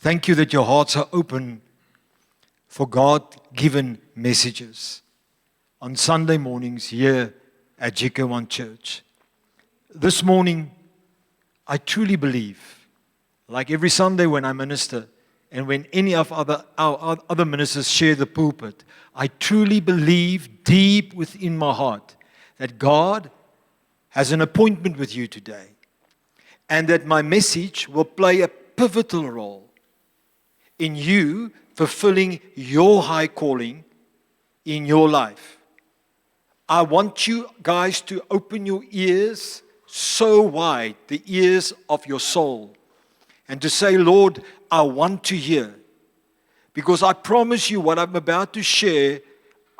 Thank you that your hearts are open for God-given messages on Sunday mornings here at GK1 Church. This morning, I truly believe, like every Sunday when I minister and when any of our other ministers share the pulpit, I truly believe deep within my heart that God has an appointment with you today and that my message will play a pivotal role in you fulfilling your high calling in your life. I want you guys to open your ears so wide, the ears of your soul, and to say, Lord, I want to hear. Because I promise you what I'm about to share,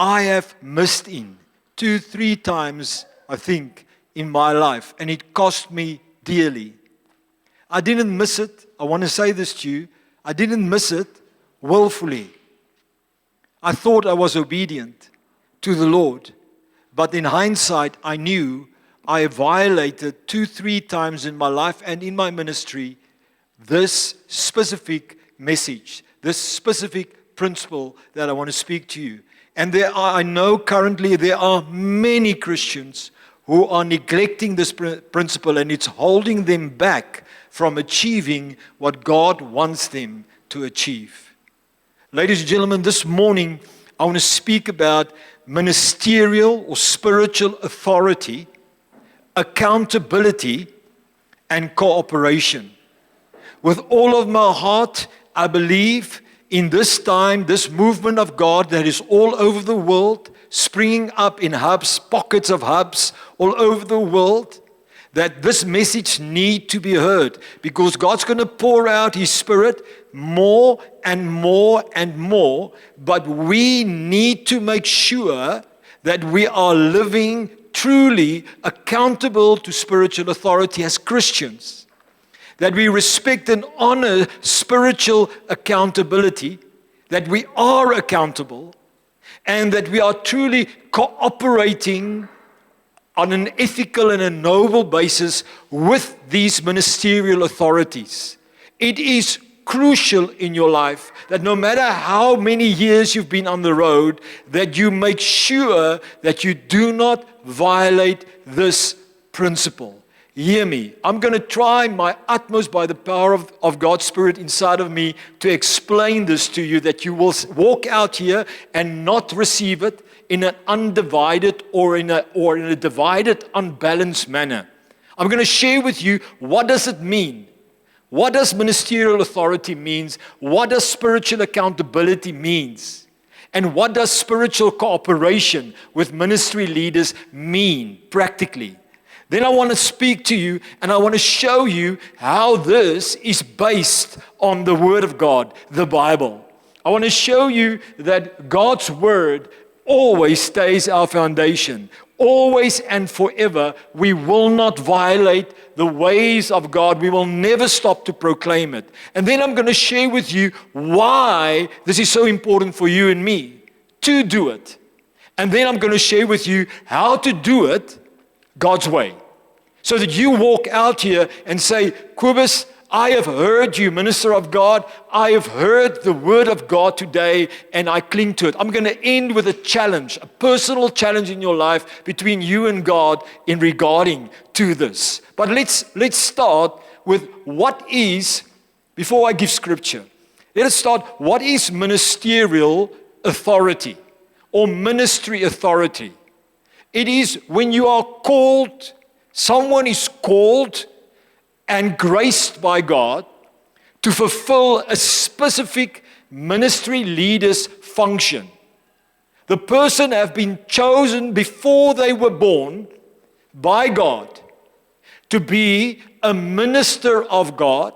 I have missed in 2-3 times, I think, in my life, and it cost me dearly. I didn't miss it. I want to say this to you. I didn't miss it willfully. I thought I was obedient to the Lord. But in hindsight, I knew I violated 2-3 times in my life and in my ministry this specific message, this specific principle that I want to speak to you. And I know currently there are many Christians who are neglecting this principle, and it's holding them back from achieving what God wants them to achieve. Ladies and gentlemen, this morning I want to speak about ministerial or spiritual authority, accountability, and cooperation. With all of my heart, I believe in this time, this movement of God that is all over the world, springing up in hubs, pockets of hubs all over the world, that this message need to be heard because God's going to pour out His Spirit more and more and more, but we need to make sure that we are living truly accountable to spiritual authority as Christians, that we respect and honor spiritual accountability, that we are accountable, and that we are truly cooperating on an ethical and a noble basis with these ministerial authorities. It is crucial in your life that no matter how many years you've been on the road, that you make sure that you do not violate this principle. Hear me. I'm going to try my utmost by the power of God's Spirit inside of me to explain this to you, that you will walk out here and not receive it in an undivided or in a divided, unbalanced manner. I'm going to share with you, what does it mean? What does ministerial authority means? What does spiritual accountability means? And what does spiritual cooperation with ministry leaders mean practically? Then I want to speak to you and I want to show you how this is based on the Word of God, the Bible. I want to show you that God's Word always stays our foundation. Always and forever, we will not violate the ways of God. We will never stop to proclaim it. And then I'm going to share with you why this is so important for you and me to do it. And then I'm going to share with you how to do it God's way. So that you walk out here and say, Kobus, I have heard you, minister of God. I have heard the word of God today and I cling to it. I'm going to end with a challenge, a personal challenge in your life between you and God in regarding to this. But let's start with what is, before I give scripture, let us start, what is ministerial authority or ministry authority? It is when you are called, someone is called and graced by God to fulfill a specific ministry leader's function. The person have been chosen before they were born by God to be a minister of God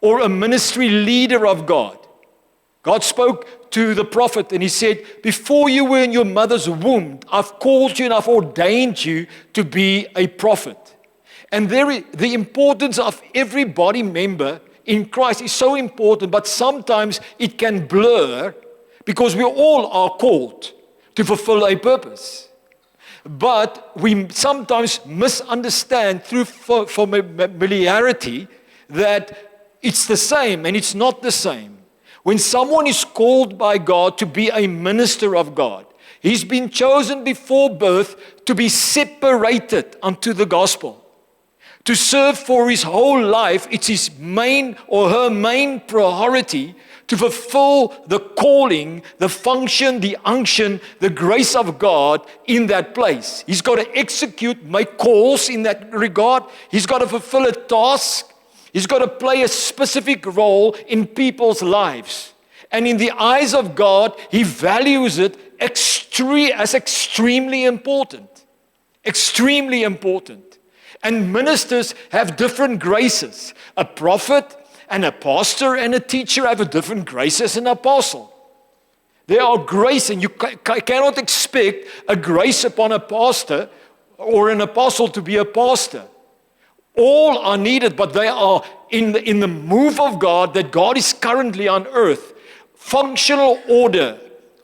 or a ministry leader of God. God spoke to the prophet and He said, before you were in your mother's womb, I've called you and I've ordained you to be a prophet. And the importance of every body member in Christ is so important, but sometimes it can blur because we all are called to fulfill a purpose. But we sometimes misunderstand through familiarity that it's the same and it's not the same. When someone is called by God to be a minister of God, he's been chosen before birth to be separated unto the gospel. To serve for his whole life, it's his main or her main priority to fulfill the calling, the function, the unction, the grace of God in that place. He's got to execute, make calls in that regard. He's got to fulfill a task. He's got to play a specific role in people's lives. And in the eyes of God, he values it as extremely important. Extremely important. And ministers have different graces. A prophet and a pastor and a teacher have a different grace as an apostle. There are grace, and you cannot expect a grace upon a pastor or an apostle to be a pastor. All are needed, but they are in the move of God that God is currently on earth. Functional order,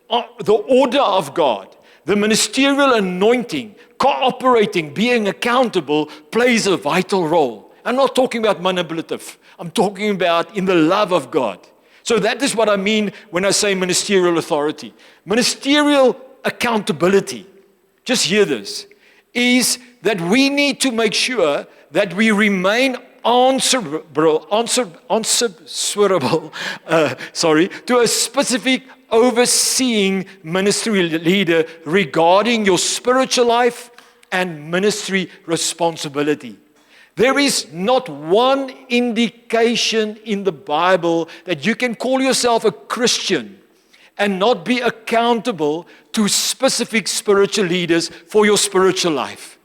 the order of God, the ministerial anointing, cooperating, being accountable, plays a vital role. I'm not talking about manipulative. I'm talking about in the love of God. So that is what I mean when I say ministerial authority. Ministerial accountability, just hear this, is that we need to make sure that we remain answerable to a specific overseeing ministry leader regarding your spiritual life and ministry responsibility. There is not one indication in the Bible that you can call yourself a Christian and not be accountable to specific spiritual leaders for your spiritual life.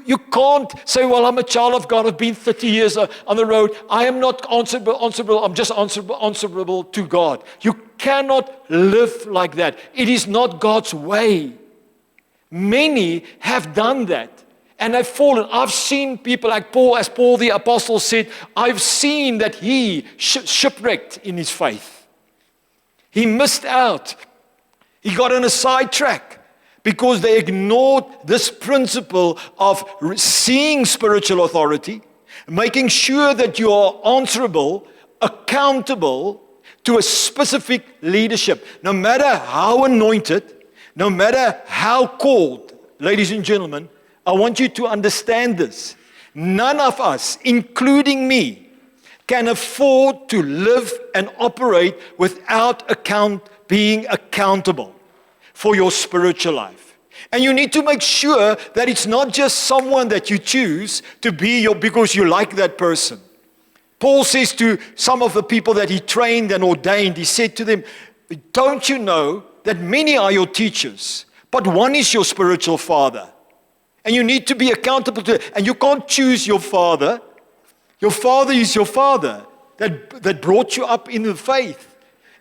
You can't say, well, I'm a child of God. I've been 30 years on the road. I am not answerable. I'm just answerable to God. You cannot live like that. It is not God's way. Many have done that. And I've fallen. I've seen people like Paul, as Paul the apostle said, I've seen that he shipwrecked in his faith. He missed out. He got on a sidetrack because they ignored this principle of seeing spiritual authority, making sure that you are answerable, accountable to a specific leadership. No matter how anointed, no matter how called, ladies and gentlemen, I want you to understand this. None of us, including me, can afford to live and operate without being accountable for your spiritual life. And you need to make sure that it's not just someone that you choose to be because you like that person. Paul says to some of the people that he trained and ordained, he said to them, don't you know that many are your teachers, but one is your spiritual father? And you need to be accountable to it. And you can't choose your father. Your father is your father that brought you up in the faith.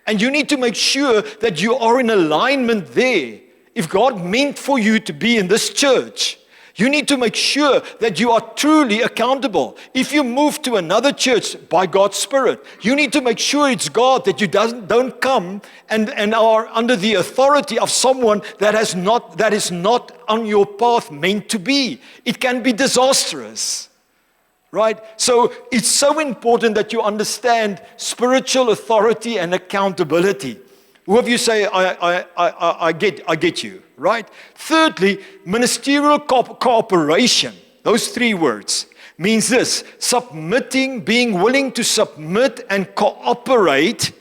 And you need to make sure that you are in alignment there. If God meant for you to be in this church, you need to make sure that you are truly accountable. If you move to another church by God's Spirit, you need to make sure it's God, that you don't come and are under the authority of someone that is not on your path meant to be. It can be disastrous. Right? So it's so important that you understand spiritual authority and accountability. Who of you say, I get you, right? Thirdly, ministerial cooperation. Those three words means this: submitting, being willing to submit and cooperate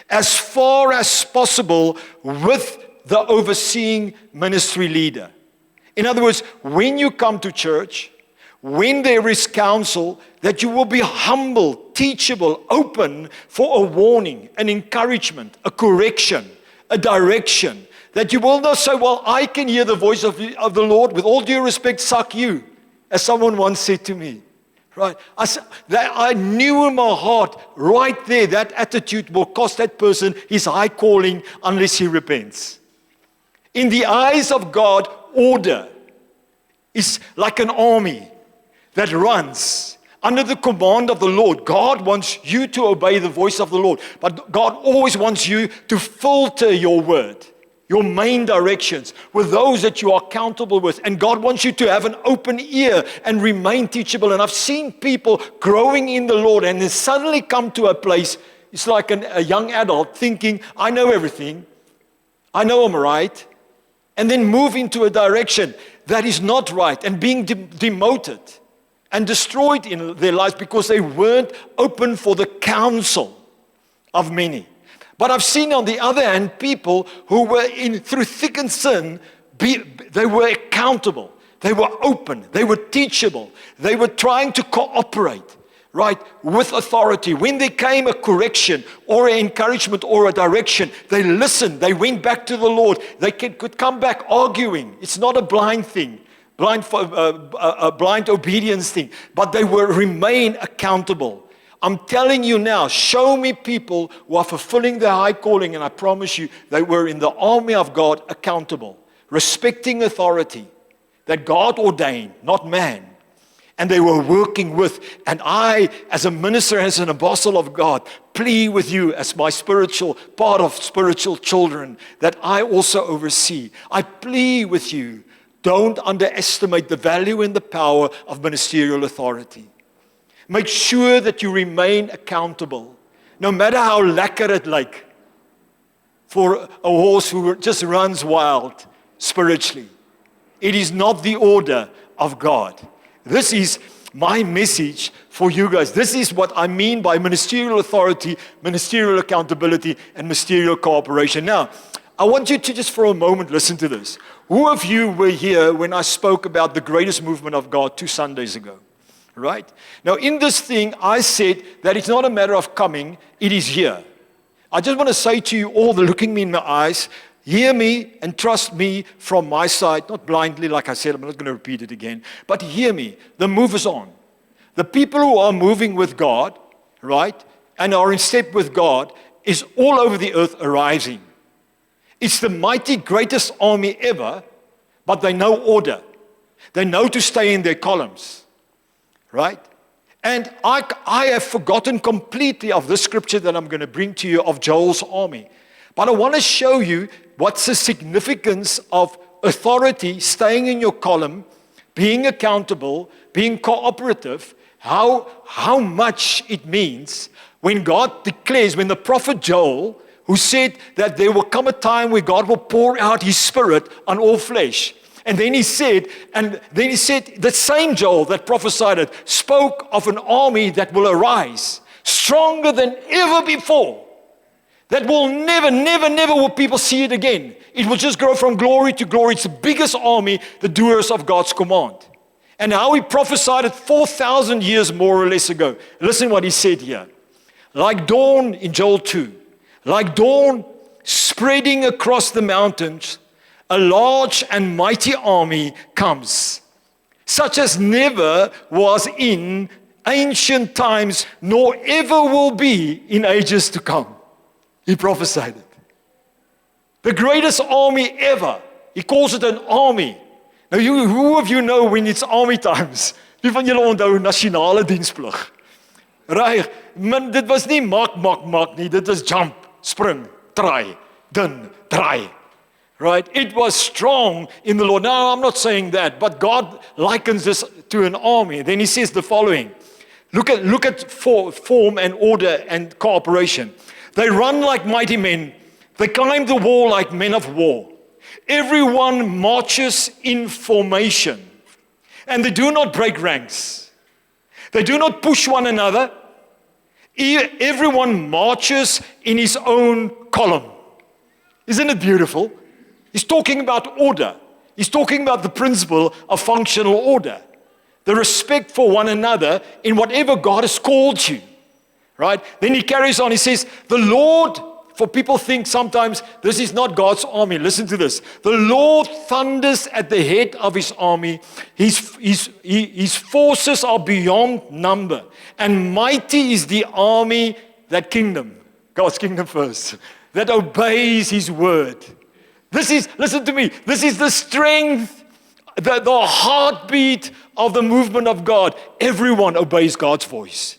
as far as possible with the overseeing ministry leader. In other words, when you come to church, when there is counsel, that you will be humble, teachable, open for a warning, an encouragement, a correction, a direction. That you will not say, well, I can hear the voice of the Lord. With all due respect, suck you, as someone once said to me. Right? I knew in my heart, right there, that attitude will cost that person his high calling unless he repents. In the eyes of God, order is like an army that runs under the command of the Lord. God wants you to obey the voice of the Lord, but God always wants you to filter your word. your main directions, with those that you are accountable with. And God wants you to have an open ear and remain teachable. And I've seen people growing in the Lord and then suddenly come to a place, it's like a young adult thinking, I know everything, I know I'm right, and then move into a direction that is not right and being demoted and destroyed in their lives because they weren't open for the counsel of many. But I've seen on the other hand people who were through thick and thin, they were accountable, they were open, they were teachable, they were trying to cooperate, right, with authority. When there came a correction or an encouragement or a direction, they listened, they went back to the Lord. They could come back arguing. It's not a blind thing, a blind obedience thing, but they will remain accountable. I'm telling you now, show me people who are fulfilling their high calling, and I promise you, they were in the army of God accountable, respecting authority that God ordained, not man. And they were working with, and I, as a minister, as an apostle of God, plead with you as my spiritual, part of spiritual children that I also oversee. I plead with you, don't underestimate the value and the power of ministerial authority. Make sure that you remain accountable, no matter how lekker it like for a horse who just runs wild spiritually. It is not the order of God. This is my message for you guys. This is what I mean by ministerial authority, ministerial accountability, and ministerial cooperation. Now, I want you to just for a moment listen to this. Who of you were here when I spoke about the greatest movement of God 2 Sundays ago? Right? Now, in this thing, I said that it's not a matter of coming, it is here. I just want to say to you all, looking me in my eyes, hear me and trust me from my side, not blindly, like I said, I'm not going to repeat it again, but hear me. The move is on. The people who are moving with God, right, and are in step with God, is all over the earth arising. It's the mighty greatest army ever, but they know order. They know to stay in their columns. Right? And I have forgotten completely of the scripture that I'm going to bring to you of Joel's army. But I want to show you what's the significance of authority, staying in your column, being accountable, being cooperative, how much it means when God declares, when the prophet Joel, who said that there will come a time where God will pour out his spirit on all flesh. And then he said, the same Joel that prophesied it, spoke of an army that will arise, stronger than ever before. That will never will people see it again. It will just grow from glory to glory. It's the biggest army, the doers of God's command. And how he prophesied it 4,000 years more or less ago. Listen what he said here. Like dawn in Joel 2, like dawn spreading across the mountains, a large and mighty army comes, such as never was in ancient times, nor ever will be in ages to come. He prophesied it. The greatest army ever. He calls it an army. Now, who of you know when it's army times? Wie van julle onthou nasionale diensplig? Right? Man, dit was nie maak nie. Dit is jump, spring, try, dun, try. Right? It was strong in the Lord. Now, I'm not saying that, but God likens this to an army. Then he says the following. Look at form and order and cooperation. They run like mighty men. They climb the wall like men of war. Everyone marches in formation. And they do not break ranks. They do not push one another. Everyone marches in his own column. Isn't it beautiful? He's talking about order. He's talking about the principle of functional order. The respect for one another in whatever God has called you. Right? Then he carries on. He says, the Lord, for people think sometimes this is not God's army. Listen to this. The Lord thunders at the head of his army. His forces are beyond number. And mighty is the army, that kingdom, God's kingdom first, that obeys his word. Listen to me, this is the strength, the heartbeat of the movement of God. Everyone obeys God's voice.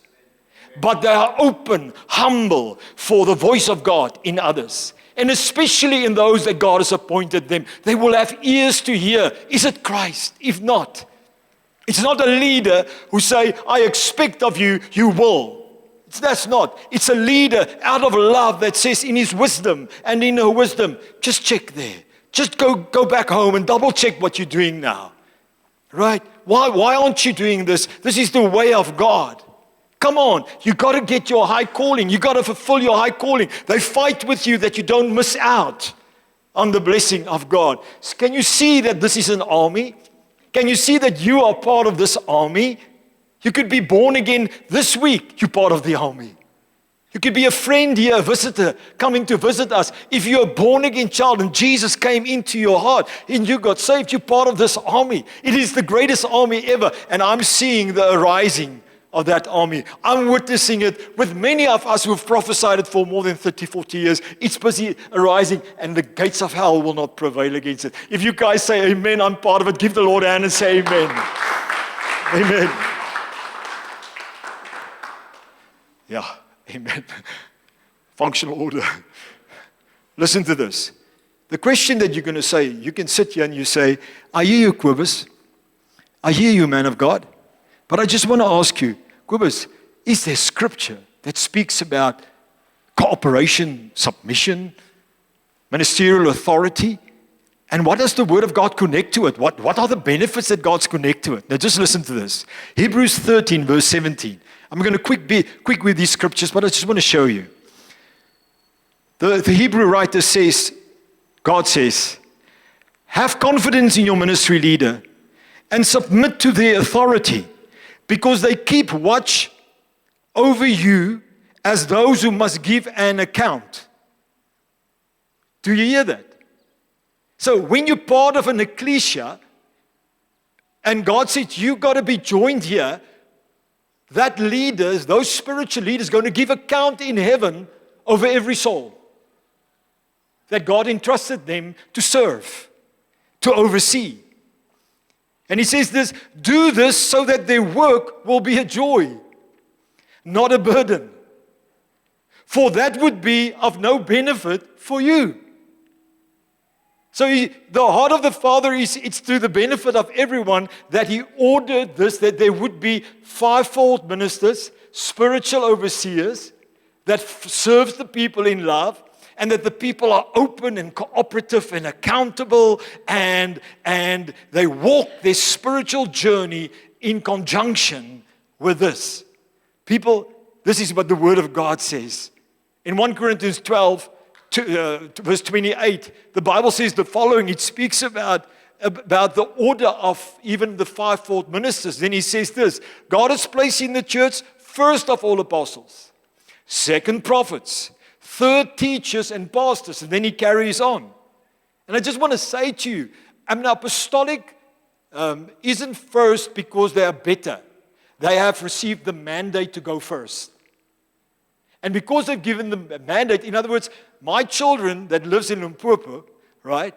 But they are open, humble for the voice of God in others. And especially in those that God has appointed them, they will have ears to hear. Is it Christ? If not, it's not a leader who say, I expect of you, you will. That's not. It's a leader out of love that says in his wisdom and in her wisdom, just check there. Just go back home and double check what you're doing now. Right? Why aren't you doing this? This is the way of God. Come on, you got to get your high calling. You got to fulfill your high calling. They fight with you that you don't miss out on the blessing of God. So can you see that this is an army? Can you see that you are part of this army? You could be born again this week. You're part of the army. You could be a friend here, a visitor coming to visit us. If you're a born again child and Jesus came into your heart and you got saved, you're part of this army. It is the greatest army ever. And I'm seeing the arising of that army. I'm witnessing it with many of us who've prophesied it for more than 30, 40 years. It's busy arising and the gates of hell will not prevail against it. If you guys say amen, I'm part of it. Give the Lord a hand and say amen. Amen. Yeah, amen. Functional order. Listen to this. The question that you're going to say, you can sit here and you say, I hear you, Quibus. I hear you, man of God. But I just want to ask you, Quibus, is there scripture that speaks about cooperation, submission, ministerial authority? And what does the Word of God connect to it? What are the benefits that God's connect to it? Now just listen to this. Hebrews 13, verse 17. I'm going to be quick with these scriptures, but I just want to show you. The Hebrew writer says, God says, have confidence in your ministry leader and submit to their authority, because they keep watch over you as those who must give an account. Do you hear that? So when you're part of an ecclesia, and God said, you've got to be joined here, that leaders, those spiritual leaders, going to give account in heaven over every soul that God entrusted them to serve, to oversee. And he says this, do this so that their work will be a joy, not a burden. For that would be of no benefit for you. So the heart of the Father is, it's to the benefit of everyone that he ordered this, that there would be fivefold ministers, spiritual overseers, that serves the people in love, and that the people are open and cooperative and accountable, and they walk their spiritual journey in conjunction with this. People, this is what the Word of God says. In 1 Corinthians 12, verse 28, the Bible says the following. It speaks about the order of even the fivefold ministers. Then he says this, God has placed in the church, first of all, apostles, second, prophets, third, teachers and pastors. And then he carries on. And I just want to say to you, an apostolic isn't first because they are better. They have received the mandate to go first. And because they've given them a mandate, in other words, my children that lives in Limpopo, right,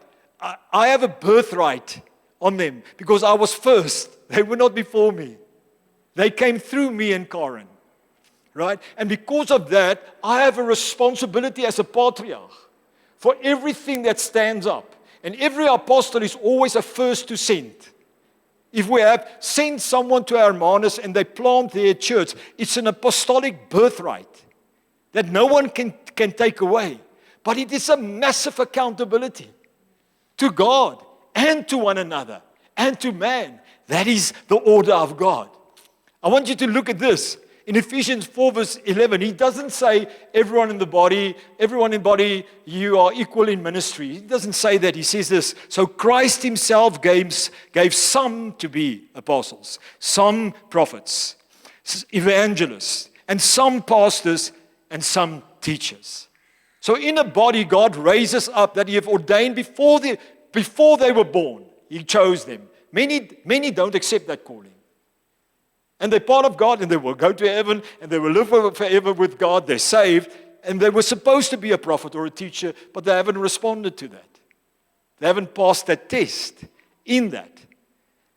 I have a birthright on them because I was first. They were not before me. They came through me and Karen. Right? And because of that, I have a responsibility as a patriarch for everything that stands up. And every apostle is always a first to send. If we have sent someone to Hermanus and they plant their church, it's an apostolic birthright that no one can take away. But it is a massive accountability to God and to one another and to man. That is the order of God. I want you to look at this. In Ephesians 4 verse 11, he doesn't say everyone in body, you are equal in ministry. He doesn't say that. He says this, so Christ himself gave some to be apostles, some prophets, evangelists, and some pastors, and some teachers. So in a body, God raises up that he have ordained before they were born. He chose them. Many don't accept that calling. And they're part of God, and they will go to heaven, and they will live forever with God. They're saved, and they were supposed to be a prophet or a teacher, but they haven't responded to that. They haven't passed that test in that.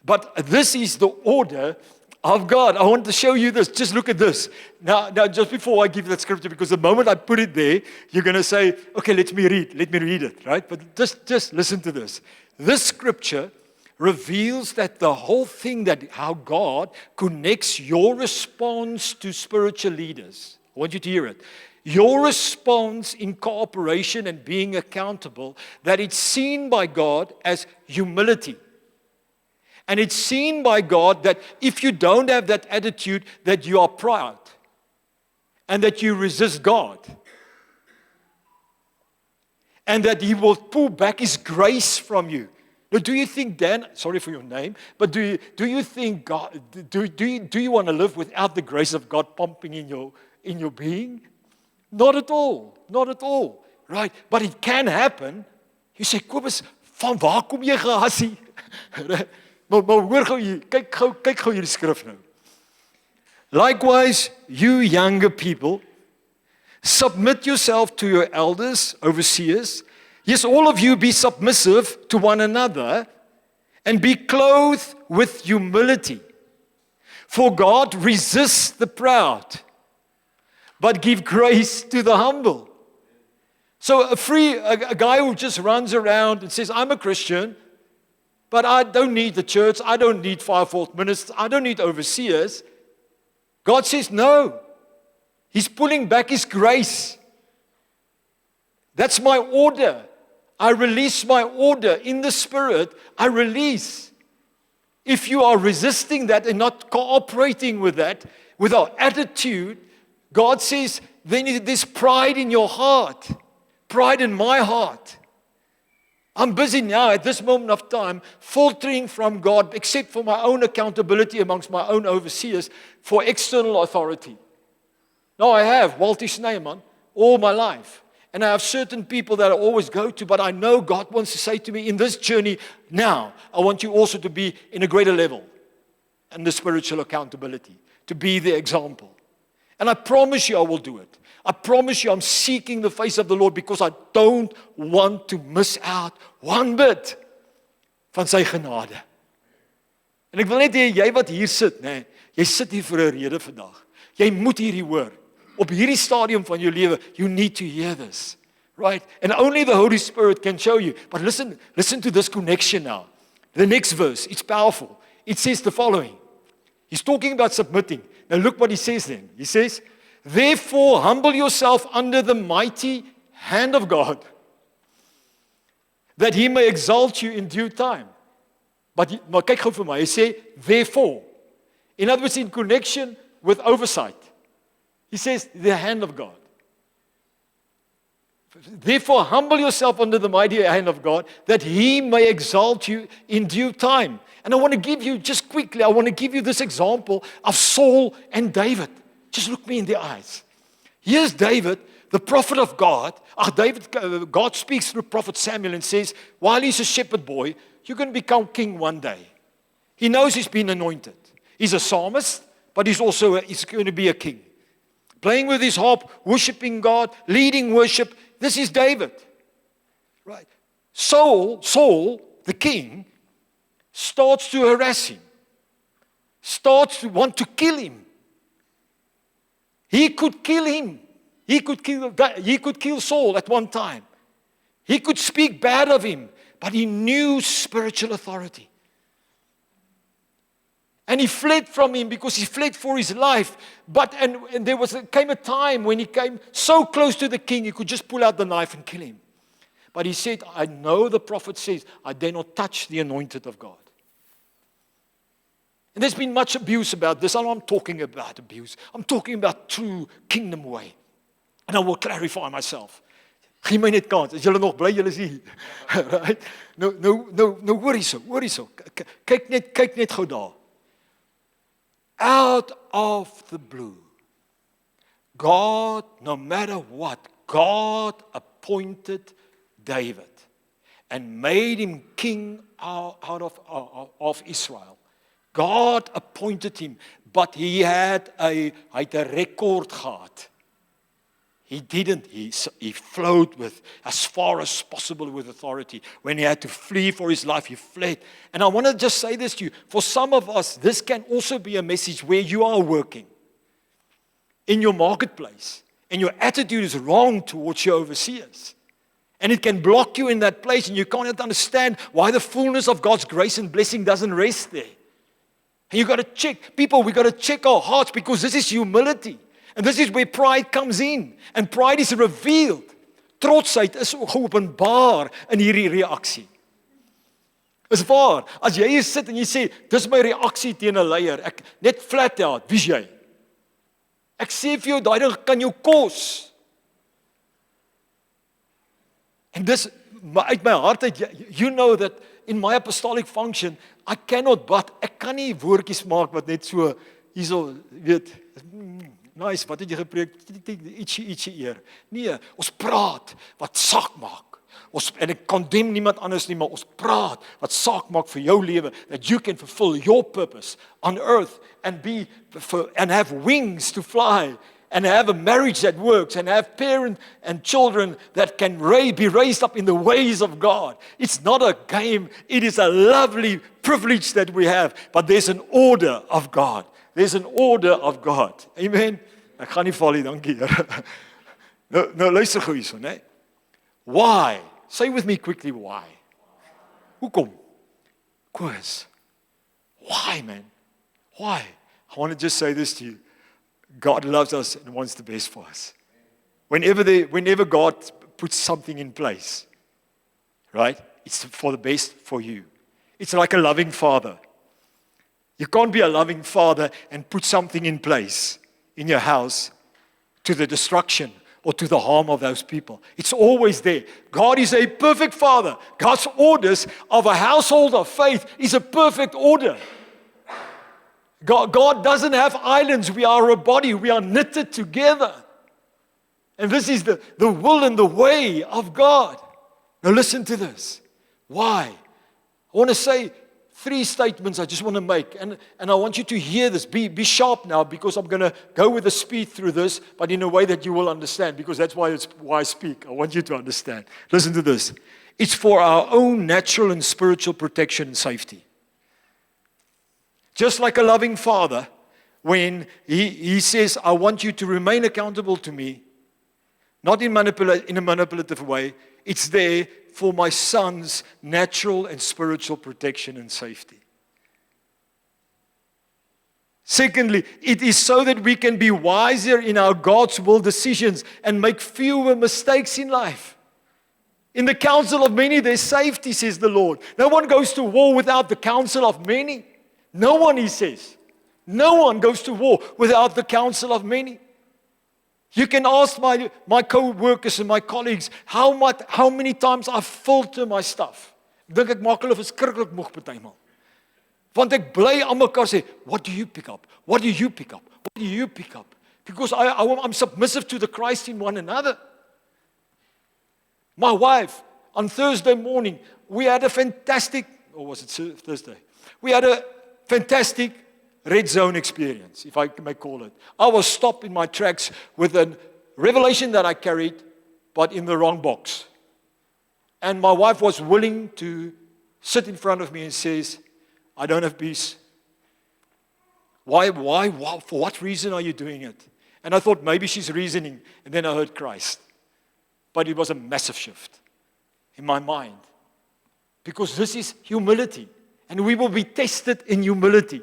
But this is the order of God. I want to show you this. Just look at this. Now, just before I give that scripture, because the moment I put it there, you're going to say, okay, let me read it, right? But just listen to this. This scripture reveals that the whole thing, that how God connects your response to spiritual leaders. I want you to hear it. Your response in cooperation and being accountable, that it's seen by God as humility. And it's seen by God that if you don't have that attitude, that you are proud and that you resist God. And that He will pull back His grace from you. Now, do you think, Dan, sorry for your name, but do you think God, do you want to live without the grace of God pumping in your being? Not at all. Not at all. Right? But it can happen. You say, Kobus, van waar kom jy gehassie? Maar hoor gou hier, kyk gou hierdie skrif nou. Likewise, you younger people, submit yourself to your elders, overseers. Yes, all of you be submissive to one another and be clothed with humility. For God resists the proud, but give grace to the humble. So a guy who just runs around and says, I'm a Christian, but I don't need the church, I don't need fivefold ministers, I don't need overseers. God says, no. He's pulling back His grace. That's my order. I release my order in the Spirit. I release. If you are resisting that and not cooperating with that, with our attitude, God says, then there's pride in your heart. Pride in my heart. I'm busy now at this moment of time filtering from God, except for my own accountability amongst my own overseers, for external authority. Now I have Walter Snyman all my life. And I have certain people that I always go to, but I know God wants to say to me in this journey, now, I want you also to be in a greater level and the spiritual accountability, to be the example. And I promise you I will do it. I promise you I'm seeking the face of the Lord because I don't want to miss out one bit van sy genade. En ek wil net hê, jy wat hier sit, nee, jy sit hier vir 'n rede vandag. Jy moet hierdie hoor. Op hierdie stadium van jou lewe, you need to hear this. Right? And only the Holy Spirit can show you. But listen to this connection now. The next verse, it's powerful. It says the following. He's talking about submitting. Now look what he says then. He says, therefore humble yourself under the mighty hand of God, that He may exalt you in due time. Maar kyk gou vir my, hy sê, therefore. In other words, in connection with oversight. He says, the hand of God. Therefore, humble yourself under the mighty hand of God, that He may exalt you in due time. And I want to give you, just quickly, I want to give you this example of Saul and David. Just look me in the eyes. Here's David, the prophet of God. God speaks through Prophet Samuel and says, while he's a shepherd boy, you're going to become king one day. He knows he's been anointed. He's a psalmist, but he's going to be a king. Playing with his harp, worshiping God, leading worship. This is David. Right? Saul, the king, starts to harass him. Starts to want to kill him. He could kill him. He could kill Saul at one time. He could speak bad of him, but he knew spiritual authority. And he fled from him because he fled for his life. And there came a time when he came so close to the king, he could just pull out the knife and kill him. But he said, I know the prophet says, I dare not touch the anointed of God. And there's been much abuse about this. I'm not talking about abuse. I'm talking about true kingdom way. And I will clarify myself. Gee my net kans. Is julle nog bly julle is hier? Right? Nou hoor hierso. Kyk net gou daar. Out of the blue, God, no matter what, God appointed David and made him king out of Israel. God appointed him, but hy het 'n rekord gehad. He didn't. He flowed with as far as possible with authority. When he had to flee for his life, he fled. And I want to just say this to you. For some of us, this can also be a message where you are working in your marketplace and your attitude is wrong towards your overseers. And it can block you in that place and you can't understand why the fullness of God's grace and blessing doesn't rest there. And you've got to check. People, we've got to check our hearts because this is humility. And this is where pride comes in. And pride is revealed. Trotsheid is geopenbaar in hierdie reaksie. Is waar. As jy hier sit en jy sê, dis my reaksie teen 'n leier. Ek net flat out, wie's jy? Ek sê vir jou, daai ding kan jou kos. En dis uit my hart uit, you know that in my apostolic function, I cannot but, ek kan nie woordjies maak wat net so, hierso, weet, nice, wat het jy gepreek? Ietsie eer. Nee, ons praat wat saak maak. En ek condemn niemand anders nie, maar ons praat wat saak maak vir jou lewe, that you can fulfill your purpose on earth and have wings to fly and have a marriage that works and have parents and children that can be raised up in the ways of God. It's not a game. It is a lovely privilege that we have, but there's an order of God. There's an order of God. Amen. Ek gaan nie val nie, dankie Here. Nou luister gou hierso, né? Why? Say with me quickly, why? Hoekom? Quiz. Why, man? Why? I want to just say this to you. God loves us and wants the best for us. Whenever God puts something in place, right? It's for the best for you. It's like a loving father. You can't be a loving father and put something in place in your house to the destruction or to the harm of those people. It's always there. God is a perfect father. God's orders of a household of faith is a perfect order. God doesn't have islands. We are a body. We are knitted together. And this is the will and the way of God. Now listen to this. Why? I want to say 3 statements I just want to make. And I want you to hear this. Be sharp now because I'm going to go with the speed through this, but in a way that you will understand because that's why I speak. I want you to understand. Listen to this. It's for our own natural and spiritual protection and safety. Just like a loving father, when he says, I want you to remain accountable to me, not in a manipulative way, it's there for my son's natural and spiritual protection and safety. Secondly, it is so that we can be wiser in our God's will decisions and make fewer mistakes in life. In the counsel of many, there's safety, says the Lord. No one goes to war without the counsel of many. No one, he says. No one goes to war without the counsel of many. You can ask my co-workers and my colleagues how many times I filter my stuff. Ek dink ek maak hulle verskriklik moeg partymal. Want ek bly aan mekaar sê, what do you pick up? What do you pick up? What do you pick up? Because I'm submissive to the Christ in one another. My wife, on Thursday morning, we had a fantastic, or was it Thursday? We had a fantastic red zone experience, if I may call it. I was stopped in my tracks with a revelation that I carried, but in the wrong box. And my wife was willing to sit in front of me and says, I don't have peace. Why? For what reason are you doing it? And I thought maybe she's reasoning, and then I heard Christ. But it was a massive shift in my mind. Because this is humility. And we will be tested in humility.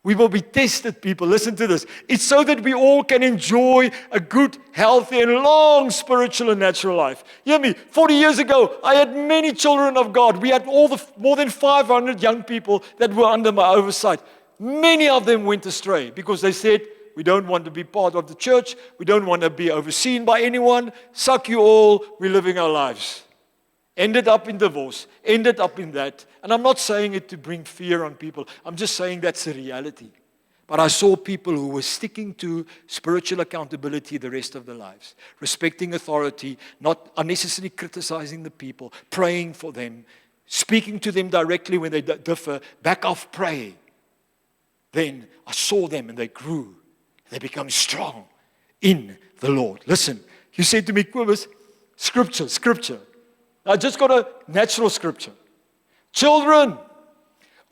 We will be tested, people. Listen to this. It's so that we all can enjoy a good, healthy, and long spiritual and natural life. You hear me? 40 years ago, I had many children of God. We had more than 500 young people that were under my oversight. Many of them went astray because they said, we don't want to be part of the church. We don't want to be overseen by anyone. Suck you all. We're living our lives. Ended up in divorce, ended up in that. And I'm not saying it to bring fear on people. I'm just saying that's the reality. But I saw people who were sticking to spiritual accountability the rest of their lives, respecting authority, not unnecessarily criticizing the people, praying for them, speaking to them directly when they differ, back off, pray. Then I saw them and they grew. They become strong in the Lord. Listen, you said to me, Kobus, scripture. I just got a natural scripture. Children,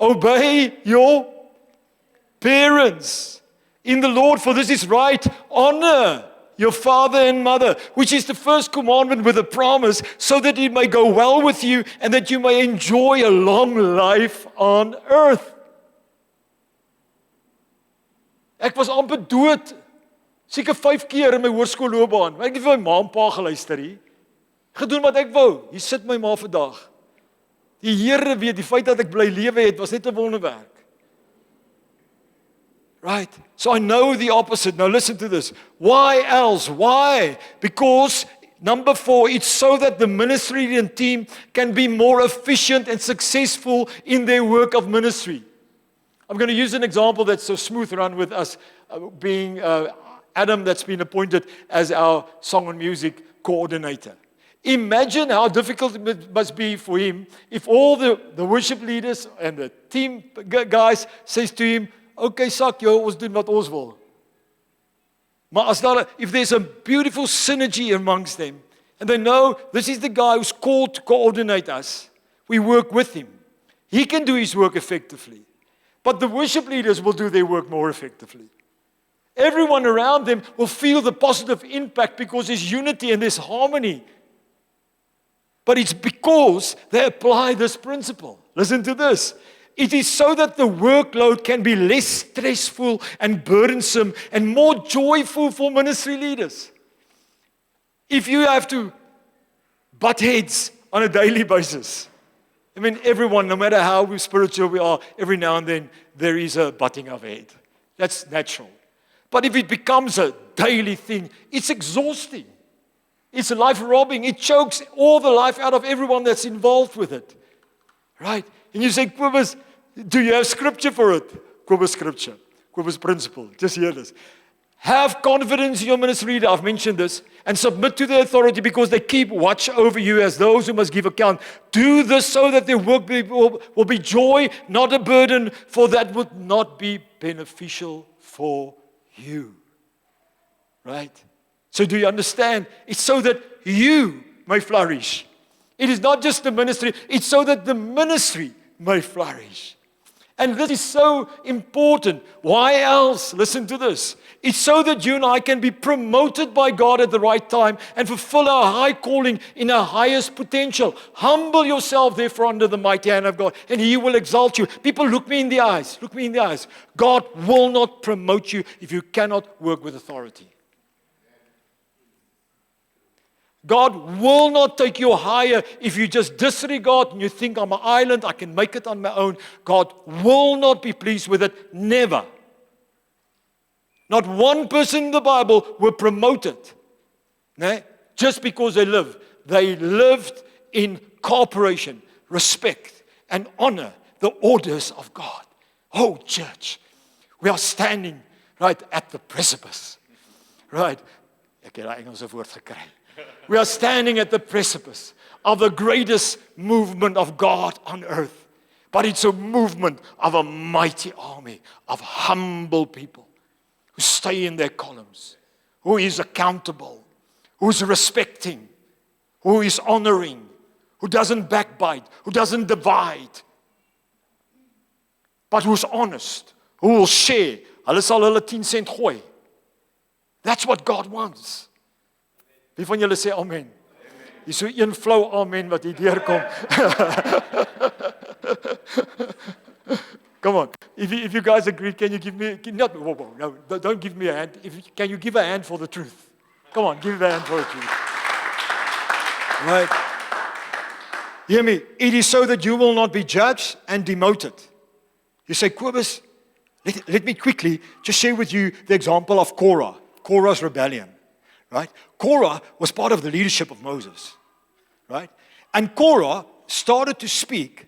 obey your parents in the Lord, for this is right. Honor your father and mother, which is the first commandment with a promise, so that it may go well with you and that you may enjoy a long life on earth. Ek was amper dood, seker 5 keer in my hoërskoolloopbaan. Ek het vir my ma en pa geluister hier. Gedoen wat ek wou. Hier sit my ma vandag. Die Here weet, die feit dat ek bly lewe het, was net 'n wonderwerk. Right? So I know the opposite. Now listen to this. Why else? Why? Because number 4, it's so that the ministry and team can be more efficient and successful in their work of ministry. I'm going to use an example that's so smooth around with us being Adam that's been appointed as our song and music coordinator. Imagine how difficult it must be for him if all the worship leaders and the team guys says to him, okay, sak, jou, ons doen wat ons wil. Maar if there's a beautiful synergy amongst them, and they know this is the guy who's called to coordinate us, we work with him. He can do his work effectively. But the worship leaders will do their work more effectively. Everyone around them will feel the positive impact because there's unity and there's harmony. But it's because they apply this principle. Listen to this. It is so that the workload can be less stressful and burdensome and more joyful for ministry leaders. If you have to butt heads on a daily basis, I mean, everyone, no matter how spiritual we are, every now and then there is a butting of head. That's natural. But if it becomes a daily thing, it's exhausting. It's life-robbing. It chokes all the life out of everyone that's involved with it. Right? And you say, Kobus, do you have scripture for it? Kobus scripture. Kobus principle. Just hear this. Have confidence in your ministry leader. I've mentioned this. And submit to the authority because they keep watch over you as those who must give account. Do this so that their work will be joy, not a burden, for that would not be beneficial for you. Right? So do you understand? It's so that you may flourish. It is not just the ministry. It's so that the ministry may flourish. And this is so important. Why else? Listen to this. It's so that you and I can be promoted by God at the right time and fulfill our high calling in our highest potential. Humble yourself, therefore, under the mighty hand of God, and He will exalt you. People, look me in the eyes. Look me in the eyes. God will not promote you if you cannot work with authority. God will not take you higher if you just disregard and you think, I'm an island, I can make it on my own. God will not be pleased with it. Never. Not one person in the Bible were promoted just because they lived. They lived in cooperation, respect, and honor the orders of God. Oh, church, we are standing right at the precipice. Right? Ek het daai Engelse woord gekry. We are standing at the precipice of the greatest movement of God on earth. But it's a movement of a mighty army of humble people who stay in their columns, who is accountable, who is respecting, who is honoring, who doesn't backbite, who doesn't divide, but who's honest, who will share. Hulle sal hulle 10 cent gooi. That's what God wants. Wie van julle sê amen? Hier so een flou amen wat hier deurkom. Come on. If you guys agree, can you give me no, don't give me a hand. Can you give a hand for the truth? Come on, give a hand for the truth. Right. Hear me. It is so that you will not be judged and demoted. You say, Kobus, let me quickly just share with you the example of Korah's rebellion. Right? Korah was part of the leadership of Moses. Right? And Korah started to speak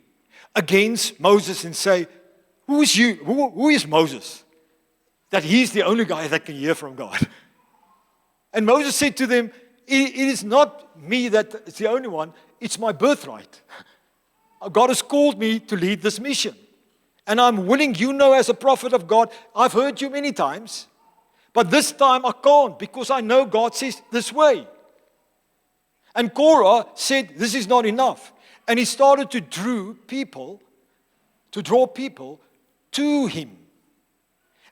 against Moses and say, who is you? Who is Moses? That he's the only guy that can hear from God. And Moses said to them, it is not me that is the only one, it's my birthright. God has called me to lead this mission. And I'm willing, as a prophet of God, I've heard you many times, But this time I can't because I know God says this way. And Korah said, this is not enough. And he started to draw people to him.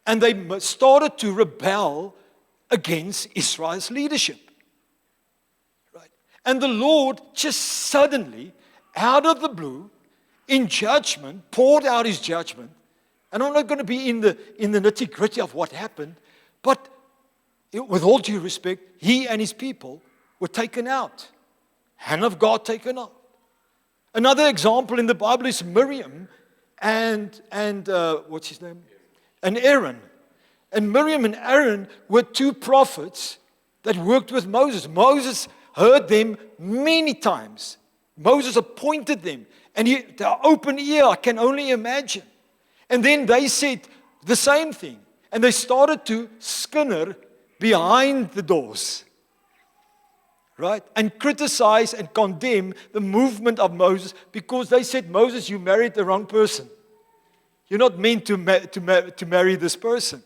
And they started to rebel against Israel's leadership. Right? And the Lord just suddenly, out of the blue, in judgment, poured out his judgment. And I'm not going to be in the nitty-gritty of what happened, but with all due respect, he and his people were taken out. Hand of God taken out. Another example in the Bible is Miriam and what's his name? And Aaron. And Miriam and Aaron were two prophets that worked with Moses. Moses heard them many times. Moses appointed them. And the open ear, I can only imagine. And then they said the same thing. And they started to skinner behind the doors. Right? And criticize and condemn the movement of Moses because they said, Moses, you married the wrong person. You're not meant to marry this person.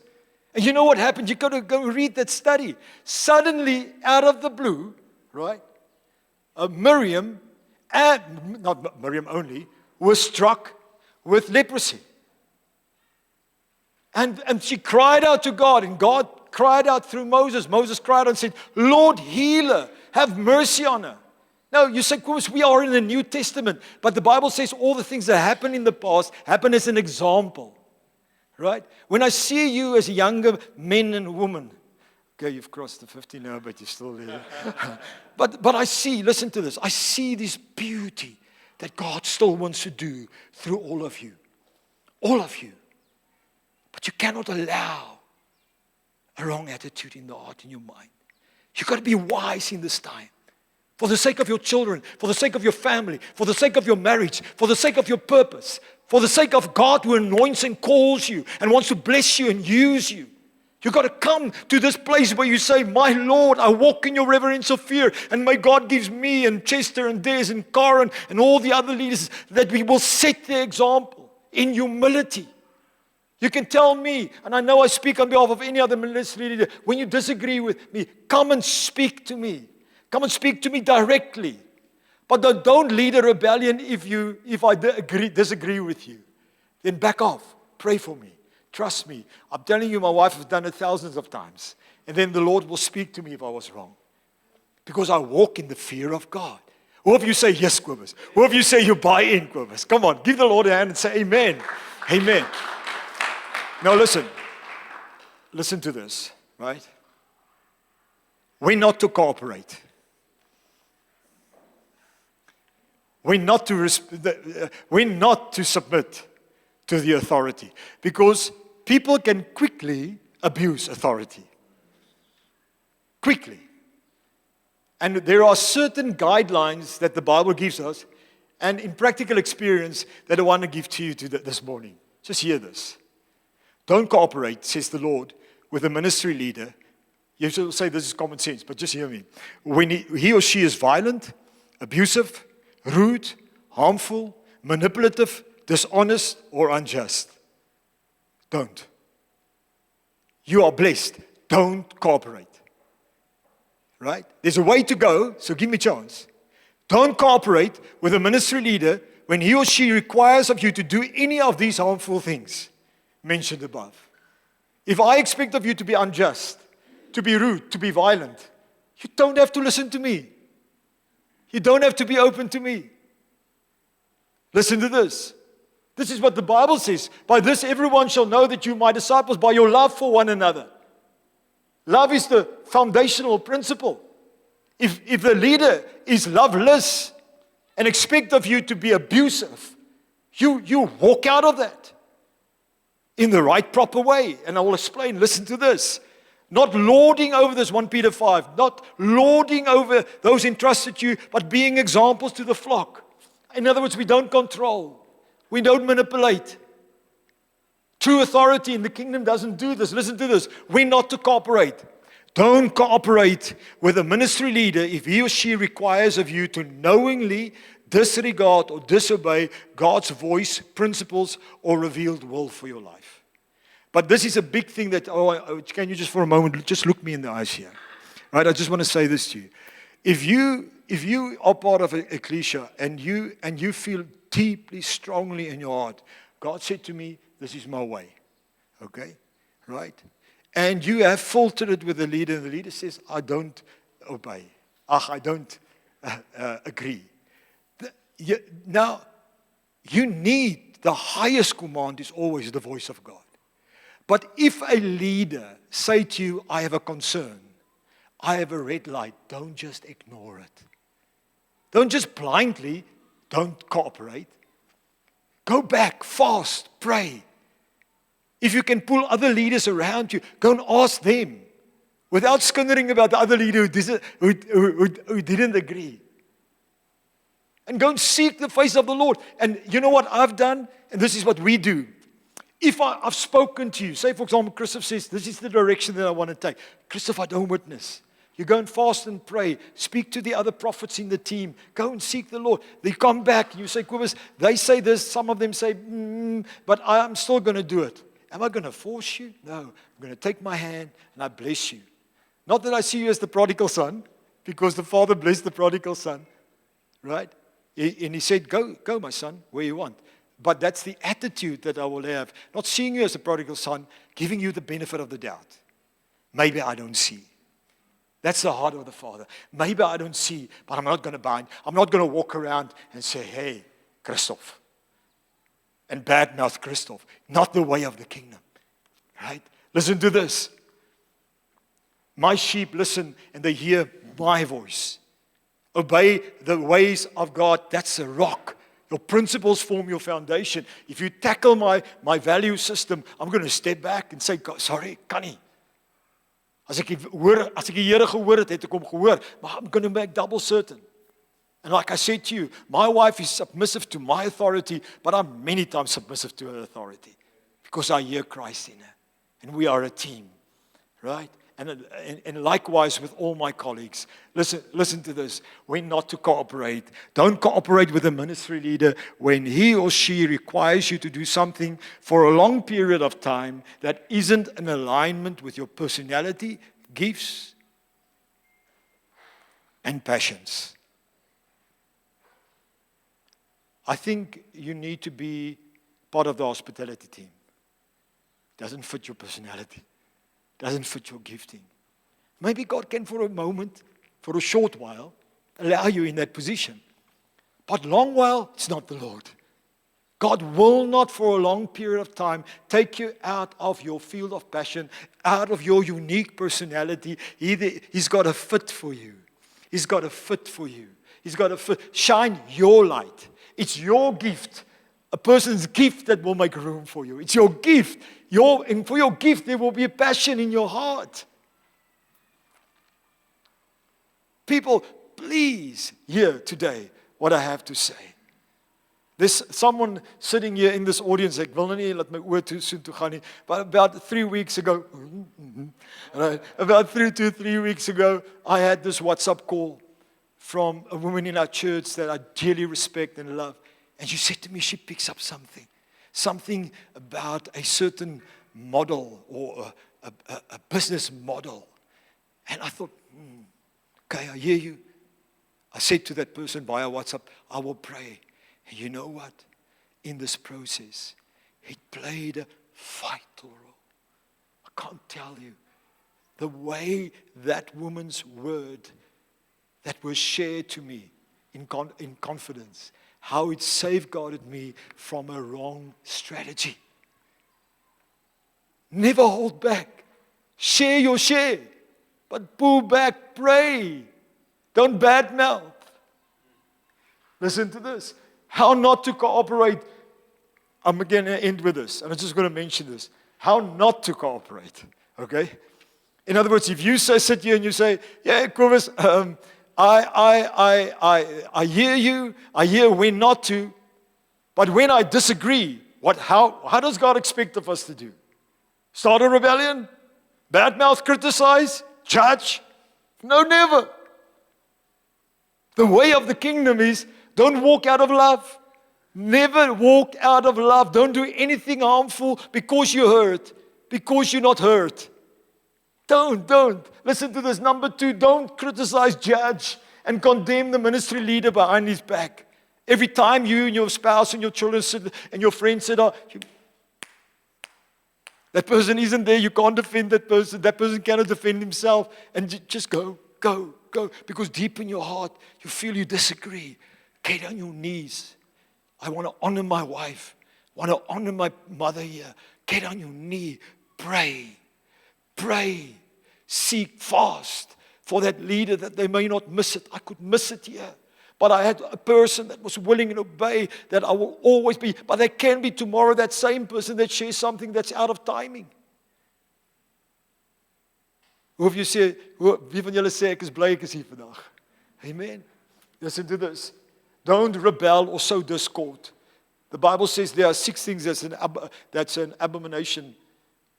And you know what happened? You got to go read that study. Suddenly, out of the blue, right? Miriam, and not Miriam only, was struck with leprosy. And she cried out to God, and God cried out through Moses. Moses cried out and said, Lord, heal her. Have mercy on her. Now, you say, of course, we are in the New Testament, but the Bible says all the things that happened in the past happen as an example. Right? When I see you as younger men and women, okay, you've crossed the 50 now, but you're still there. But I see, listen to this, I see this beauty that God still wants to do through all of you. All of you. But you cannot allow a wrong attitude in the heart, in your mind. You've got to be wise in this time. For the sake of your children, for the sake of your family, for the sake of your marriage, for the sake of your purpose, for the sake of God who anoints and calls you and wants to bless you and use you. You've got to come to this place where you say, my Lord, I walk in your reverence of fear, and may God gives me and Chester and Des and Karen and all the other leaders that we will set the example in humility. You can tell me, and I know I speak on behalf of any other ministry leader, when you disagree with me, come and speak to me. Come and speak to me directly. But don't lead a rebellion if I disagree with you. Then back off. Pray for me. Trust me. I'm telling you, my wife has done it thousands of times. And then the Lord will speak to me if I was wrong. Because I walk in the fear of God. Who of you say yes, Quibus? Who of you say you buy in, Quibus? Come on, give the Lord a hand and say amen. Amen. Now listen. Listen to this, right? We're not to cooperate. We're not to submit to the authority, because people can quickly abuse authority. Quickly. And there are certain guidelines that the Bible gives us, and in practical experience, that I want to give to you this morning. Just hear this. Don't cooperate, says the Lord, with a ministry leader. You should say this is common sense, but just hear me. When he or she is violent, abusive, rude, harmful, manipulative, dishonest, or unjust. Don't. You are blessed. Don't cooperate. Right? There's a way to go, so give me a chance. Don't cooperate with a ministry leader when he or she requires of you to do any of these harmful things mentioned above. If I expect of you to be unjust, to be rude, to be violent, you don't have to listen to me. You don't have to be open to me. Listen to this. This is what the Bible says. By this everyone shall know that you are my disciples, by your love for one another. Love is the foundational principle. If the leader is loveless and expect of you to be abusive, you walk out of that in the right, proper way. And I will explain. Listen to this. Not lording over this, 1 Peter 5. Not lording over those entrusted to you, but being examples to the flock. In other words, we don't control. We don't manipulate. True authority in the kingdom doesn't do this. Listen to this. We're not to cooperate. Don't cooperate with a ministry leader if he or she requires of you to knowingly disregard or disobey God's voice, principles, or revealed will for your life. But this is a big thing that, can you just for a moment, just look me in the eyes here. Right? I just want to say this to you. If you are part of a ecclesia and you feel deeply, strongly in your heart, God said to me, this is my way. Okay? Right? And you have faltered it with the leader, and the leader says, I don't obey. I don't agree. Now, you need, the highest command is always the voice of God. But if a leader say to you, I have a concern, I have a red light, don't just ignore it. Don't just blindly, don't cooperate. Go back, fast, pray. If you can pull other leaders around you, go and ask them without skundering about the other leader who didn't agree. And go and seek the face of the Lord. And you know what I've done? And this is what we do. If I've spoken to you, say for example, Christopher says, this is the direction that I want to take. Christopher, I don't witness. You go and fast and pray. Speak to the other prophets in the team. Go and seek the Lord. They come back. You say, Quivers, they say this. Some of them say, but I'm still going to do it. Am I going to force you? No. I'm going to take my hand and I bless you. Not that I see you as the prodigal son, because the father blessed the prodigal son. Right? And he said, go my son, where you want. But that's the attitude that I will have. Not seeing you as a prodigal son, giving you the benefit of the doubt. Maybe I don't see. That's the heart of the Father. Maybe I don't see, but I'm not going to bind. I'm not going to walk around and say, hey, Christoph. And badmouth Christoph. Not the way of the kingdom. Right? Listen to this. My sheep listen and they hear my voice. Obey the ways of God. That's a rock. Your principles form your foundation. If you tackle my value system, I'm going to step back and say, God, sorry, kan nie. As ek die Here gehoor het ek hom gehoor, maar I'm going to make double certain. And like I said to you, my wife is submissive to my authority, but I'm many times submissive to her authority because I hear Christ in her. And we are a team, right? And likewise with all my colleagues. Listen to this. When not to cooperate. Don't cooperate with a ministry leader when he or she requires you to do something for a long period of time that isn't in alignment with your personality, gifts, and passions. I think you need to be part of the hospitality team. Doesn't fit your personality. Doesn't fit your gifting. Maybe God can for a moment, for a short while, allow you in that position. But long while, it's not the Lord. God will not for a long period of time take you out of your field of passion, out of your unique personality. He's got a fit for you. He's got a fit for you. He's got a fit. Shine your light. It's your gift. A person's gift that will make room for you. It's your gift. And for your gift, there will be a passion in your heart. People, please hear today what I have to say. There's someone sitting here in this audience, ek wil nou nie laat my oor toe soon toe gaan nie, but about 3 weeks ago, I had this WhatsApp call from a woman in our church that I dearly respect and love. And she said to me, she picks up something about a certain model or a business model. And I thought, okay, I hear you. I said to that person via WhatsApp, I will pray. And you know what? In this process, it played a vital role. I can't tell you the way that woman's word that was shared to me in confidence, how it safeguarded me from a wrong strategy. Never hold back. Share your share. But pull back, pray. Don't badmouth. Listen to this. How not to cooperate. I'm going to end with this. And I'm just going to mention this. How not to cooperate. Okay? In other words, if you sit here and you say, yeah, Kobus, I hear you. I hear when not to. But when I disagree, how does God expect of us to do? Start a rebellion? Badmouth, criticize, judge? No, never. The way of the kingdom is don't walk out of love. Never walk out of love. Don't do anything harmful because you hurt. because you're not hurt. Don't. Listen to this. Number 2, don't criticize, judge, and condemn the ministry leader behind his back. Every time you and your spouse and your children sit and your friends sit, that person isn't there, you can't defend that person cannot defend himself, and just go. Because deep in your heart, you feel you disagree. Get on your knees. I want to honor my wife. I want to honor my mother here. Get on your knee. Pray. Seek fast for that leader that they may not miss it. I could miss it here. But I had a person that was willing and obey, that I will always be. But there can be tomorrow that same person that shares something that's out of timing. Wie van julle sê ek is bly ek is hier vandag? Amen. Listen to this. Don't rebel or sow discord. The Bible says there are 6 things that's an abomination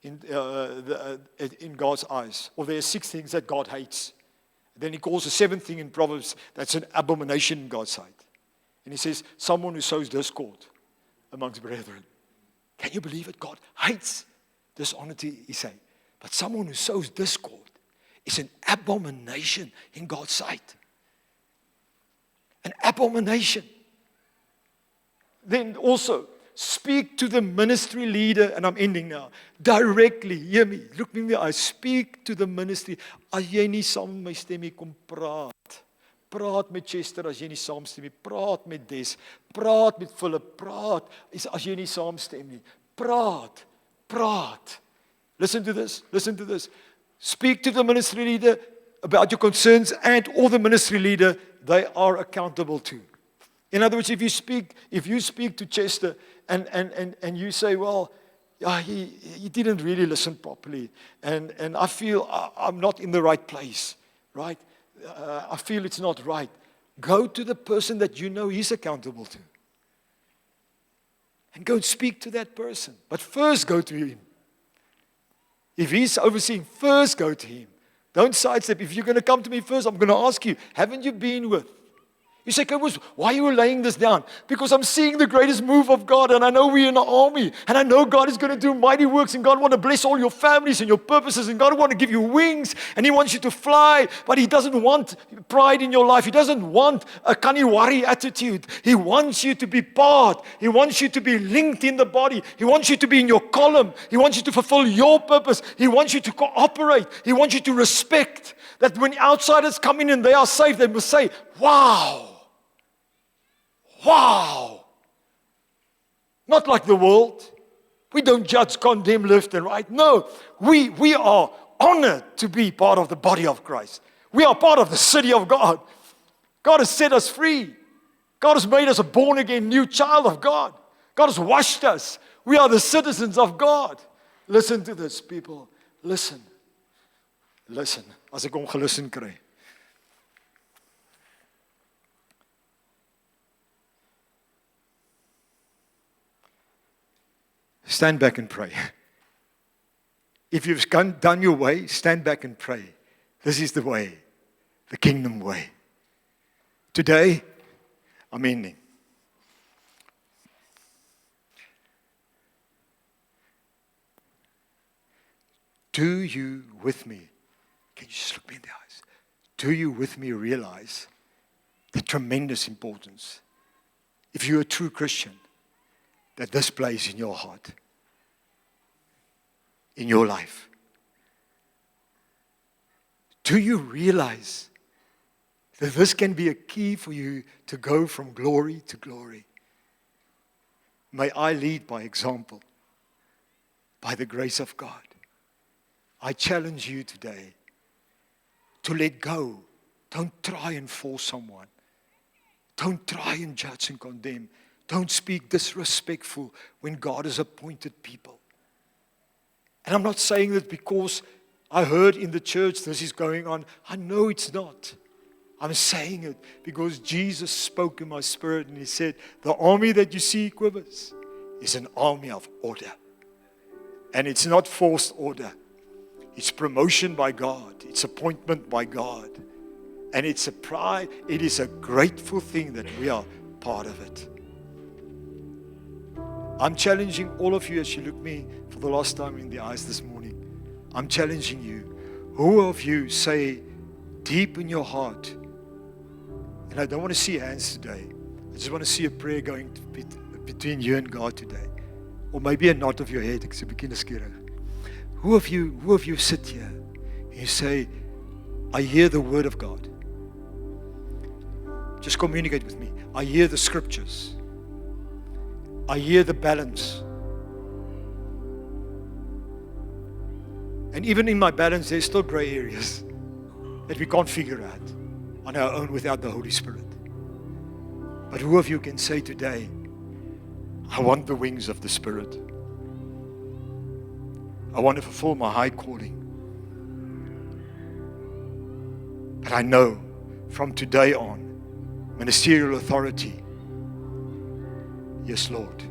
in God's eyes. Or there are 6 things that God hates. Then he calls the 7th thing in Proverbs that's an abomination in God's sight. And he says, someone who sows discord amongst brethren. Can you believe it? God hates dishonesty, he said. But someone who sows discord is an abomination in God's sight. An abomination. Then also, speak to the ministry leader, and I'm ending now, directly. Hear me, look me in the eye. Speak to the ministry. As jy nie saam met my stem nie, kom praat. Praat met Chester as jy nie saamstem nie. Praat met Des. Praat met Philip. Praat as jy nie saamstem nie. Praat. Listen to this. Speak to the ministry leader about your concerns, and all the ministry leader they are accountable to. In other words, if you speak to Chester and you say, well, he didn't really listen properly, and I feel I'm not in the right place, right? I feel it's not right. Go to the person that you know he's accountable to. And go and speak to that person. But first go to him. If he's overseeing, first go to him. Don't sidestep. If you're going to come to me first, I'm going to ask you, haven't you been with? You say, Kobus, why are you laying this down? Because I'm seeing the greatest move of God, and I know we're in an army, and I know God is going to do mighty works, and God wants to bless all your families and your purposes, and God wants to give you wings, and He wants you to fly, but He doesn't want pride in your life. He doesn't want a kaniwari attitude. He wants you to be part. He wants you to be linked in the body. He wants you to be in your column. He wants you to fulfill your purpose. He wants you to cooperate. He wants you to respect that when outsiders come in and they are saved, they must say, wow. Not like the world. We don't judge, condemn left and right. No, we are honored to be part of the body of Christ. We are part of the city of God. God has set us free. God has made us a born-again new child of God. God has washed us. We are the citizens of God. Listen to this, people. Listen. As ek hom gelisten kry. Stand back and pray. If you've done your way, stand back and pray. This is the way, the kingdom way. Today, I'm ending. Do you with me, can you just look me in the eyes? Do you with me realize the tremendous importance, if you're a true Christian, that this plays in your heart, in your life? Do you realize that this can be a key for you to go from glory to glory? May I lead by example, by the grace of God. I challenge you today to let go. Don't try and force someone. Don't try and judge and condemn. Don't speak disrespectful when God has appointed people. And I'm not saying that because I heard in the church this is going on. I know it's not. I'm saying it because Jesus spoke in my spirit and He said, the army that you see, Quivers, is an army of order. And it's not forced order. It's promotion by God. It's appointment by God. And it's a pride. It is a grateful thing that we are part of it. I'm challenging all of you as you look me for the last time in the eyes this morning. I'm challenging you. Who of you say deep in your heart, and I don't want to see hands today. I just want to see a prayer going between you and God today. Or maybe a nod of your head. Ek sê bietjie nuuskierig. Who of you sit here and you say, I hear the word of God. Just communicate with me. I hear the scriptures. I hear the balance. And even in my balance, there's still gray areas that we can't figure out on our own without the Holy Spirit. But who of you can say today, I want the wings of the Spirit. I want to fulfill my high calling. But I know from today on, ministerial authority, yes, Lord.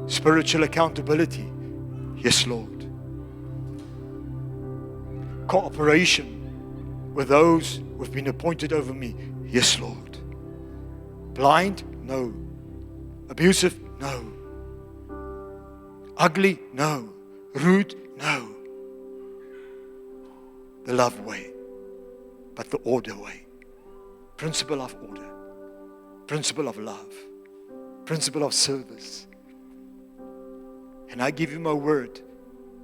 Spiritual accountability, yes, Lord. Cooperation with those who have been appointed over me, yes, Lord. Blind? No. Abusive? No. Ugly? No. Rude? No. The love way, but the order way. Principle of order. Principle of love. Principle of service. And I give you my word.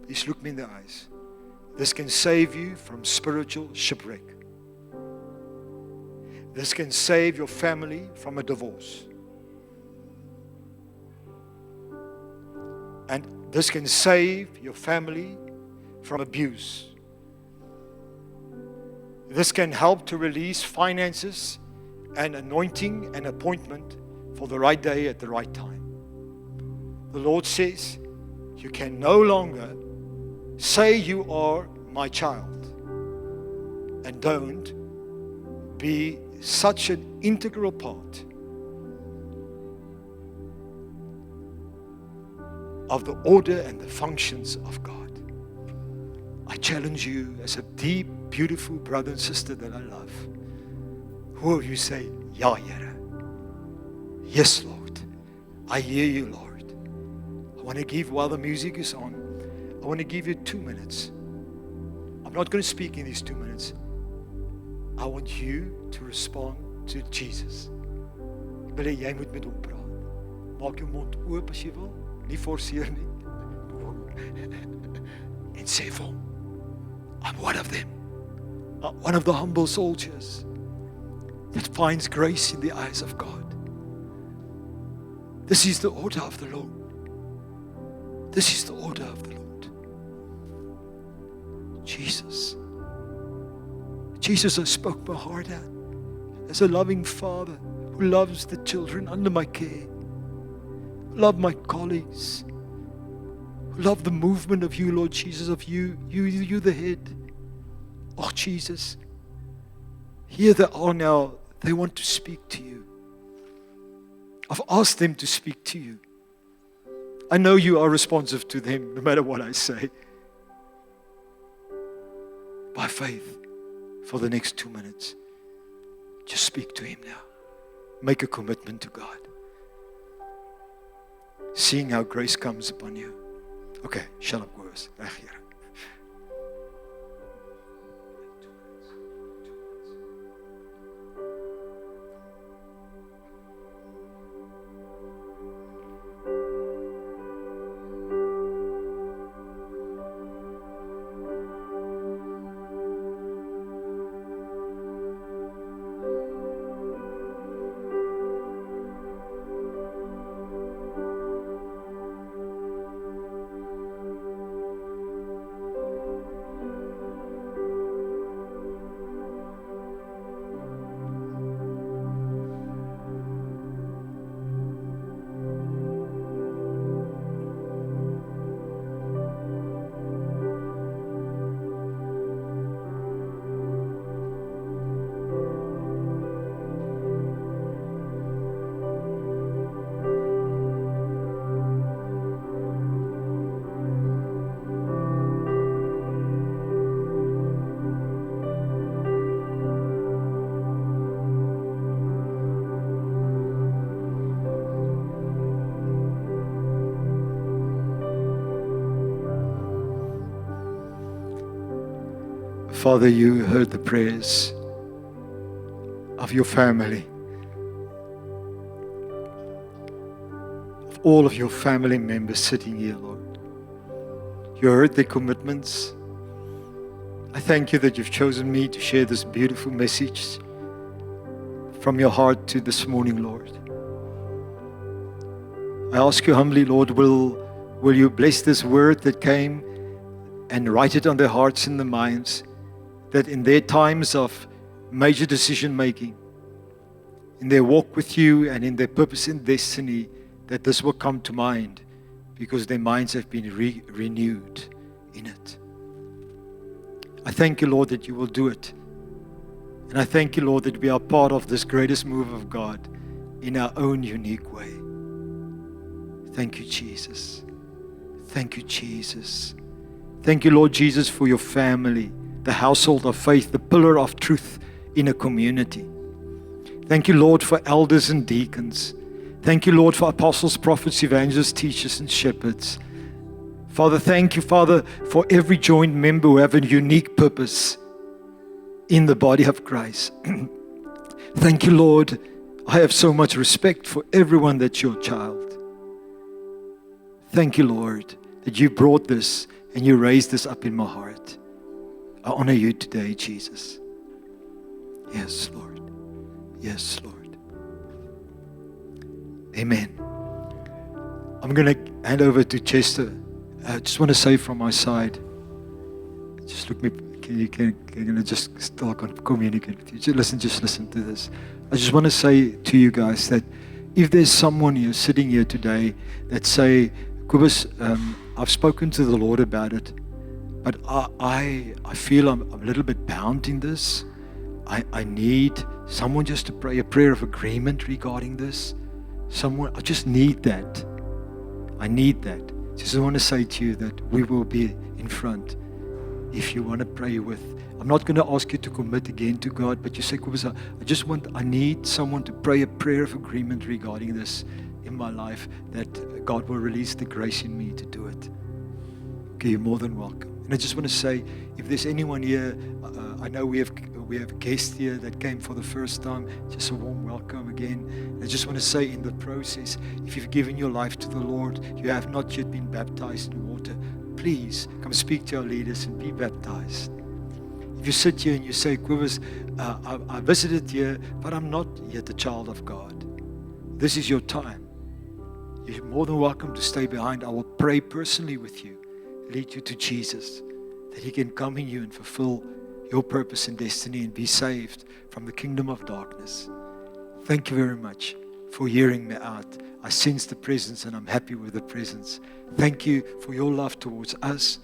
Please look me in the eyes. This can save you from spiritual shipwreck. This can save your family from a divorce. And this can save your family from abuse. This can help to release finances and anointing and appointment for the right day at the right time. The Lord says, you can no longer say you are my child and don't be such an integral part of the order and the functions of God. I challenge you as a deep, beautiful brother and sister that I love. Who of you say, Ja, Here? Yes, Lord. I hear you, Lord. I want to give, while the music is on, I want to give you 2 minutes. I'm not going to speak in these 2 minutes. I want you to respond to Jesus. Ek wil hê jy moet met hom praat. Maak jou mond oop as jy wil, nie forceer nie. En sê vir hom, I'm one of them. I'm one of the humble soldiers that finds grace in the eyes of God. This is the order of the Lord. This is the order of the Lord. Jesus. Jesus, I spoke my heart out as a loving father who loves the children under my care, who love my colleagues, who love the movement of you, Lord Jesus, of you the head. Oh, Jesus, here they are now. They want to speak to you. I've asked them to speak to you. I know you are responsive to them, no matter what I say. By faith, for the next 2 minutes, just speak to him now. Make a commitment to God. Seeing how grace comes upon you. Okay, shut up, Boris. Reg hier. Father, you heard the prayers of your family, of all of your family members sitting here, Lord. You heard their commitments. I thank you that you've chosen me to share this beautiful message from your heart to this morning, Lord. I ask you humbly, Lord, will you bless this word that came and write it on their hearts and their minds, that in their times of major decision making, in their walk with you and in their purpose and destiny, that this will come to mind because their minds have been renewed in it. I thank you, Lord, that you will do it. And I thank you, Lord, that we are part of this greatest move of God in our own unique way. Thank you, Jesus. Thank you, Jesus. Thank you, Lord Jesus, for your family, the household of faith, the pillar of truth in a community. Thank you, Lord, for elders and deacons. Thank you, Lord, for apostles, prophets, evangelists, teachers, and shepherds. Father, thank you, Father, for every joint member who have a unique purpose in the body of Christ. Thank you, Lord. I have so much respect for everyone that's your child. Thank you, Lord, that you brought this and you raised this up in my heart. I honor you today, Jesus. Yes, Lord. Yes, Lord. Amen. I'm going to hand over to Chester. I just want to say from my side, just look me, can you just still communicate with you? Just listen to this. I just want to say to you guys that if there's someone here sitting here today that say, Kobus, I've spoken to the Lord about it, but I feel I'm a little bit bound in this. I need someone just to pray a prayer of agreement regarding this. Someone, I just need that. I need that. Just want to say to you that we will be in front if you want to pray with. I'm not going to ask you to commit again to God, but you say, Kobus, I need someone to pray a prayer of agreement regarding this in my life, that God will release the grace in me to do it. Okay, you're more than welcome. And I just want to say, if there's anyone here, I know we have a guest here that came for the first time, just a warm welcome again. I just want to say in the process, if you've given your life to the Lord, you have not yet been baptized in water, please come speak to our leaders and be baptized. If you sit here and you say, Kobus, I visited here, but I'm not yet a child of God, this is your time. You're more than welcome to stay behind. I will pray personally with you, lead you to Jesus, that He can come in you and fulfill your purpose and destiny and be saved from the kingdom of darkness. Thank you very much for hearing me out. I sense the presence and I'm happy with the presence. Thank you for your love towards us,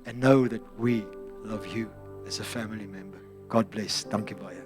and know that we love you as a family member. God bless. Dankie baie.